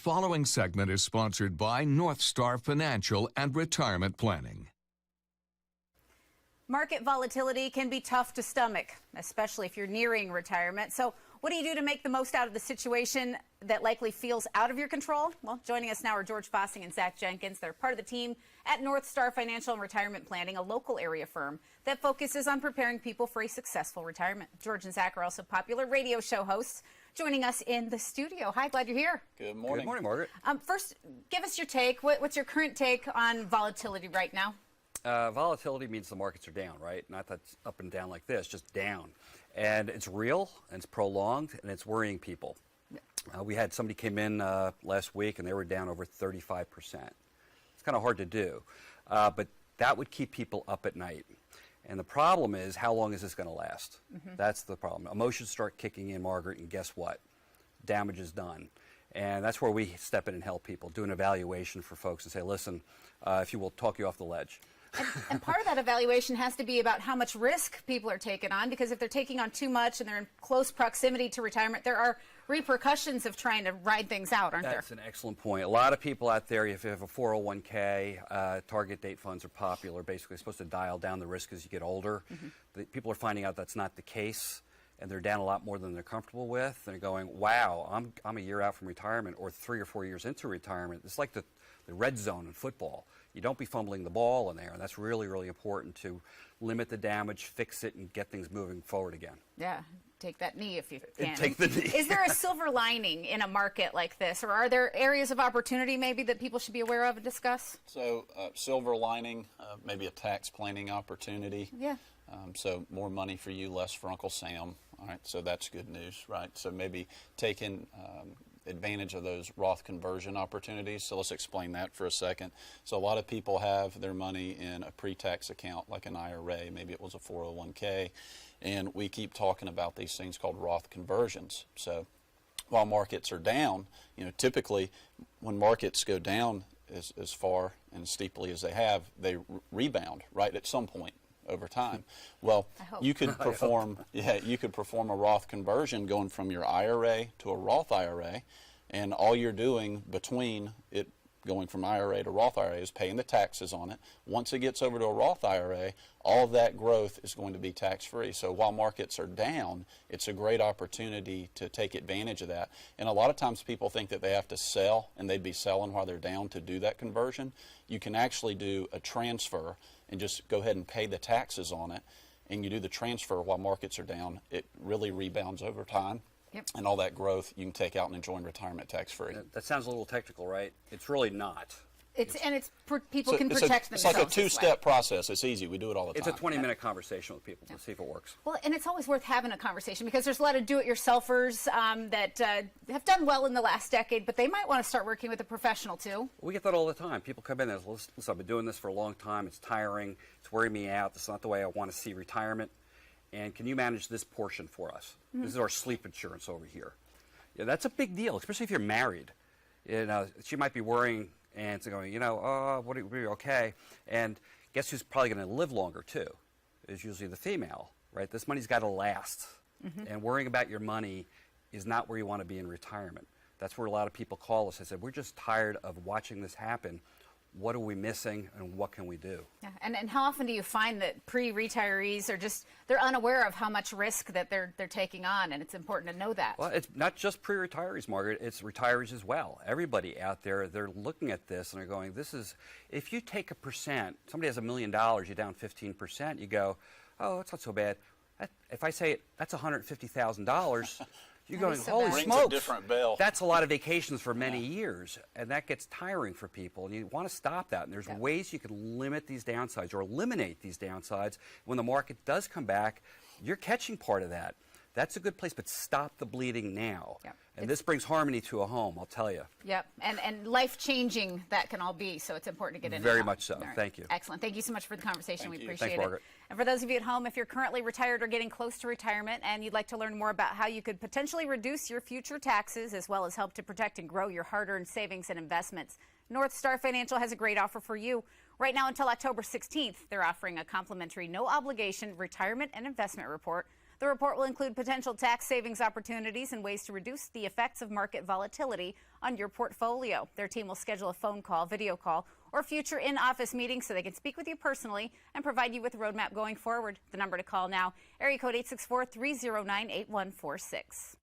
Following segment is sponsored by North Star Financial and Retirement Planning. Market volatility can be tough to stomach, especially if you're nearing retirement. So what do you do to make the most out of the situation that likely feels out of your control? Well, joining us now are George Fossing and Zach Jenkins. They're part of the team at North Star Financial and Retirement Planning, a local area firm that focuses on preparing people for a successful retirement. George and Zach are also popular radio show hosts joining us in the studio. Hi, glad you're here. Good morning. Good morning, Margaret. First, give us your take. What's your current take on volatility right now? Volatility means the markets are down, right? Not that it's up and down like this, just down. And it's real, and it's prolonged, and it's worrying people. We had somebody came in last week, and they were down over 35%. It's kind of hard to do, but that would keep people up at night. And the problem is, how long is this going to last? That's the problem. Emotions start kicking in, Margaret, and guess what? Damage is done. And that's where we step in and help people, do an evaluation for folks and say, listen, if you will, talk you off the ledge. And part of that evaluation has to be about how much risk people are taking on, because if they're taking on too much and they're in close proximity to retirement, there are repercussions of trying to ride things out, aren't there? That's an excellent point. A lot of people out there, if you have a 401k, target date funds are popular. Basically, supposed to dial down the risk as you get older. People are finding out that's not the case, and they're down a lot more than they're comfortable with. And they're going, wow, I'm a year out from retirement or 3 or 4 years into retirement. It's like the red zone in football. You don't be fumbling the ball in there, and that's really, really important to limit the damage, fix it, and get things moving forward again. Yeah, take that knee if you can. Take the knee. Is there a silver lining in a market like this, or are there areas of opportunity maybe that people should be aware of and discuss? So silver lining, maybe a tax planning opportunity. Yeah. So more money for you, less for Uncle Sam. All right, so that's good news, right? So maybe taking advantage of those Roth conversion opportunities. So let's explain that for a second. So a lot of people have their money in a pre-tax account like an IRA, maybe it was a 401k, and we keep talking about these things called Roth conversions. So while markets are down, you know, typically when markets go down as far and steeply as they have, they rebound right at some point over time. Well, you could perform you could perform a Roth conversion going from your IRA to a Roth IRA, and all you're doing between it going from IRA to Roth IRA is paying the taxes on it. Once it gets over to a Roth IRA, all of that growth is going to be tax-free. So while markets are down, it's a great opportunity to take advantage of that. And a lot of times people think that they have to sell, and they'd be selling while they're down to do that conversion. You can actually do a transfer and just go ahead and pay the taxes on it, and you do the transfer while markets are down. It really rebounds over time. Yep. And all that growth you can take out and enjoy in retirement tax-free. That sounds a little technical, right? It's really not. People can protect themselves. It's like a two-step process. It's easy. We do it all the time. It's a 20-minute conversation with people to see if it works. Well, and it's always worth having a conversation, because there's a lot of do-it-yourselfers that have done well in the last decade, but they might want to start working with a professional too. We get that all the time. People come in and say, listen, I've been doing this for a long time. It's tiring. It's wearing me out. This is not the way I want to see retirement. And can you manage this portion for us? This is our sleep insurance over here. Yeah, that's a big deal, especially if you're married. You know, she might be worrying and going, what are you okay? And guess who's probably going to live longer too? Is usually the female, right? This money's got to last. And worrying about your money is not where you want to be in retirement. That's where a lot of people call us. They said, we're just tired of watching this happen. What are we missing, and what can we do? Yeah. And how often do you find that pre-retirees are they're unaware of how much risk that they're taking on, and it's important to know that? Well, it's not just pre-retirees, Margaret. It's retirees as well. Everybody out there, they're looking at this and they're going, if you take a percent, somebody has $1 million, you're down 15%, you go, oh, it's not so bad. If I say that's $150,000, you're going, holy smokes, a different bill. That's a lot of vacations for many years, and that gets tiring for people, and you want to stop that. And there's ways you can limit these downsides or eliminate these downsides. When the market does come back, you're catching part of that. That's a good place, but stop the bleeding now. Yep. And this brings harmony to a home, I'll tell you. Yep, and life-changing that can all be, so it's important to get in. Very much so. Right. Thank you. Excellent. Thank you so much for the conversation. We appreciate Thanks, it. Margaret. And for those of you at home, if you're currently retired or getting close to retirement and you'd like to learn more about how you could potentially reduce your future taxes as well as help to protect and grow your hard-earned savings and investments, North Star Financial has a great offer for you. Right now until October 16th, they're offering a complimentary, no-obligation retirement and investment report The report will include potential tax savings opportunities and ways to reduce the effects of market volatility on your portfolio. Their team will schedule a phone call, video call, or future in-office meetings so they can speak with you personally and provide you with a roadmap going forward. The number to call now, area code 864-309-8146.